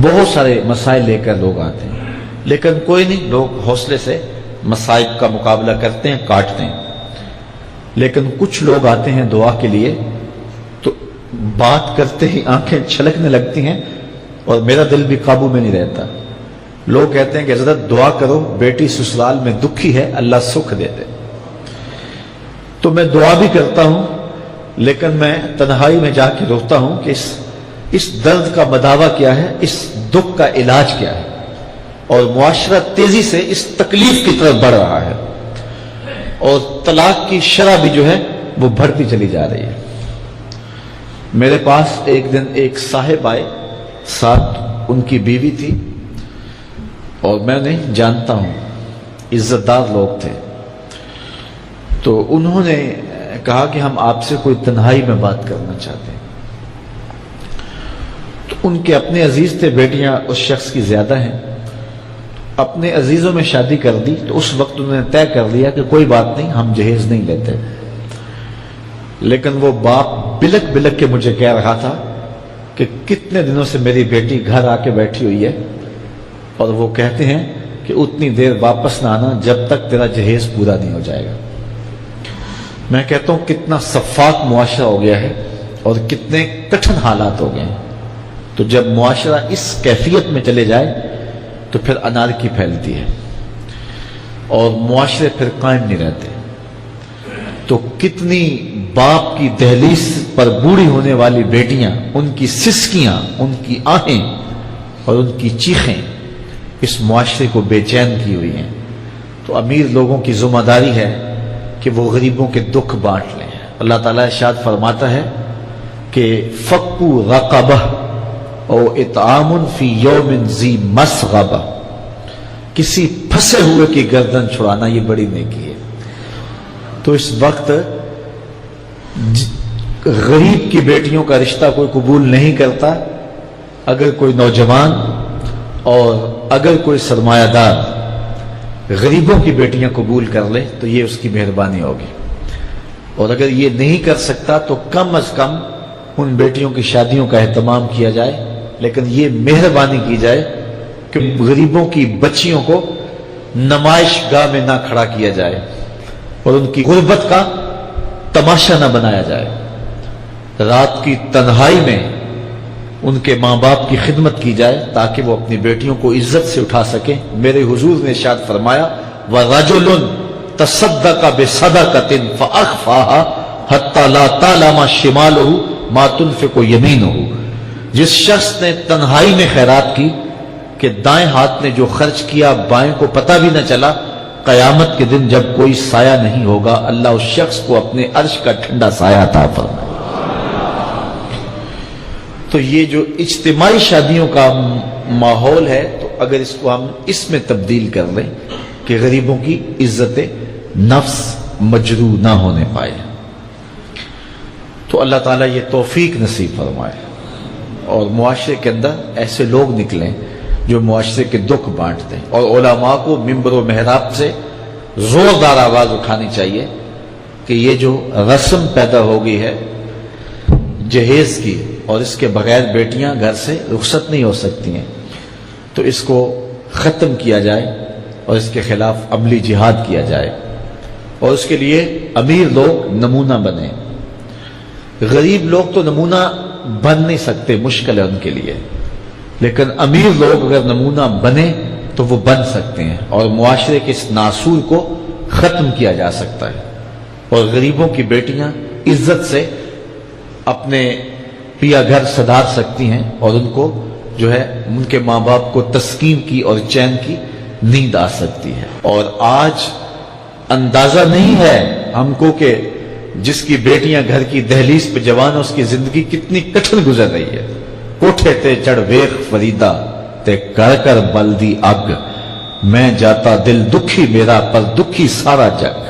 بہت سارے مسائل لے کر لوگ آتے ہیں، لیکن کوئی نہیں، لوگ حوصلے سے مصائب کا مقابلہ کرتے ہیں، کاٹتے ہیں۔ لیکن کچھ لوگ آتے ہیں دعا کے لیے تو بات کرتے ہی آنکھیں چھلکنے لگتی ہیں اور میرا دل بھی قابو میں نہیں رہتا۔ لوگ کہتے ہیں کہ حضرت دعا کرو، بیٹی سسرال میں دکھی ہے، اللہ سکھ دے دے۔ تو میں دعا بھی کرتا ہوں، لیکن میں تنہائی میں جا کے روتا ہوں کہ اس درد کا مداوع کیا ہے، اس دکھ کا علاج کیا ہے، اور معاشرہ تیزی سے اس تکلیف کی طرف بڑھ رہا ہے، اور طلاق کی شرح بھی جو ہے وہ بڑھتی چلی جا رہی ہے۔ میرے پاس ایک دن ایک صاحب آئے، ساتھ ان کی بیوی تھی، اور میں انہیں جانتا ہوں، عزت دار لوگ تھے۔ تو انہوں نے کہا کہ ہم آپ سے کوئی تنہائی میں بات کرنا چاہتے ہیں۔ تو ان کے اپنے عزیز تھے، بیٹیاں اس شخص کی زیادہ ہیں، اپنے عزیزوں میں شادی کر دی۔ تو اس وقت انہوں نے طے کر لیا کہ کوئی بات نہیں، ہم جہیز نہیں لیتے۔ لیکن وہ باپ بلک بلک کے مجھے کہہ رہا تھا کہ کتنے دنوں سے میری بیٹی گھر آ کے بیٹھی ہوئی ہے، اور وہ کہتے ہیں کہ اتنی دیر واپس نہ آنا جب تک تیرا جہیز پورا نہیں ہو جائے گا۔ میں کہتا ہوں کتنا صفاق معاشرہ ہو گیا ہے اور کتنے کٹھن حالات ہو گئے ہیں۔ تو جب معاشرہ اس کیفیت میں چلے جائے تو پھر انارکی پھیلتی ہے اور معاشرے پھر قائم نہیں رہتے۔ تو کتنی باپ کی دہلیز پر بوڑھی ہونے والی بیٹیاں، ان کی سسکیاں، ان کی آہیں اور ان کی چیخیں اس معاشرے کو بے چین کی ہوئی ہیں۔ تو امیر لوگوں کی ذمہ داری ہے کہ وہ غریبوں کے دکھ بانٹ لیں۔ اللہ تعالیٰ ارشاد فرماتا ہے کہ فکو رقبہ او اطعام فی یوم ذی مسغبہ، کسی پھنسے ہوئے کی گردن چھڑانا یہ بڑی نیکی ہے۔ تو اس وقت غریب کی بیٹیوں کا رشتہ کوئی قبول نہیں کرتا۔ اگر کوئی نوجوان اور اگر کوئی سرمایہ دار غریبوں کی بیٹیاں قبول کر لے تو یہ اس کی مہربانی ہوگی، اور اگر یہ نہیں کر سکتا تو کم از کم ان بیٹیوں کی شادیوں کا اہتمام کیا جائے، لیکن یہ مہربانی کی جائے کہ غریبوں کی بچیوں کو نمائش گاہ میں نہ کھڑا کیا جائے اور ان کی غربت کا تماشا نہ بنایا جائے۔ رات کی تنہائی میں ان کے ماں باپ کی خدمت کی جائے تاکہ وہ اپنی بیٹیوں کو عزت سے اٹھا سکیں۔ میرے حضور نے ارشاد فرمایا وَرَجُلٌ تَصَدَّقَ بِصَدَقَةٍ فَأَخْفَاهَا حَتَّى لَا تَعْلَمَ شِمَالُهُ مَا تُنْفِقُ يَمِينُهُ، جس شخص نے تنہائی میں خیرات کی کہ دائیں ہاتھ نے جو خرچ کیا بائیں کو پتہ بھی نہ چلا، قیامت کے دن جب کوئی سایہ نہیں ہوگا اللہ اس شخص کو اپنے عرش کا ٹھنڈا سایہ عطا فرمائے۔ تو یہ جو اجتماعی شادیوں کا ماحول ہے، تو اگر اس کو ہم اس میں تبدیل کر لیں کہ غریبوں کی عزت نفس مجروح نہ ہونے پائے، تو اللہ تعالیٰ یہ توفیق نصیب فرمائے اور معاشرے کے اندر ایسے لوگ نکلیں جو معاشرے کے دکھ بانٹتے ہیں۔ اور علماء کو ممبر و محراب سے زوردار آواز اٹھانی چاہیے کہ یہ جو رسم پیدا ہو گئی ہے جہیز کی، اور اس کے بغیر بیٹیاں گھر سے رخصت نہیں ہو سکتی ہیں، تو اس کو ختم کیا جائے اور اس کے خلاف عملی جہاد کیا جائے، اور اس کے لیے امیر لوگ نمونہ بنیں۔ غریب لوگ تو نمونہ بن نہیں سکتے، مشکل ہے ان کے لیے، لیکن امیر لوگ اگر نمونہ بنے تو وہ بن سکتے ہیں اور معاشرے کے اس ناسور کو ختم کیا جا سکتا ہے، اور غریبوں کی بیٹیاں عزت سے اپنے پیا گھر سدھار سکتی ہیں، اور ان کو جو ہے ان کے ماں باپ کو تسکین کی اور چین کی نیند آ سکتی ہے۔ اور آج اندازہ نہیں ہے ہم کو کہ جس کی بیٹیاں گھر کی دہلیز پہ جوان ہے اس کی زندگی کتنی کٹھن گزر رہی ہے۔ کوٹھے تے چڑھ ویخ فریدا تے کر کر بلدی اگ، میں جاتا دل دکھی میرا پر دکھی سارا جگ۔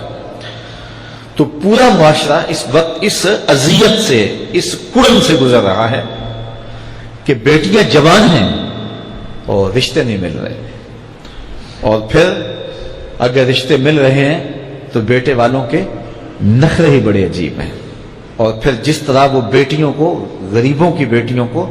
تو پورا معاشرہ اس وقت اس اذیت سے، اس کڑن سے گزر رہا ہے کہ بیٹیاں جوان ہیں اور رشتے نہیں مل رہے، اور پھر اگر رشتے مل رہے ہیں تو بیٹے والوں کے نخرے ہی بڑے عجیب ہیں، اور پھر جس طرح وہ بیٹیوں کو، غریبوں کی بیٹیوں کو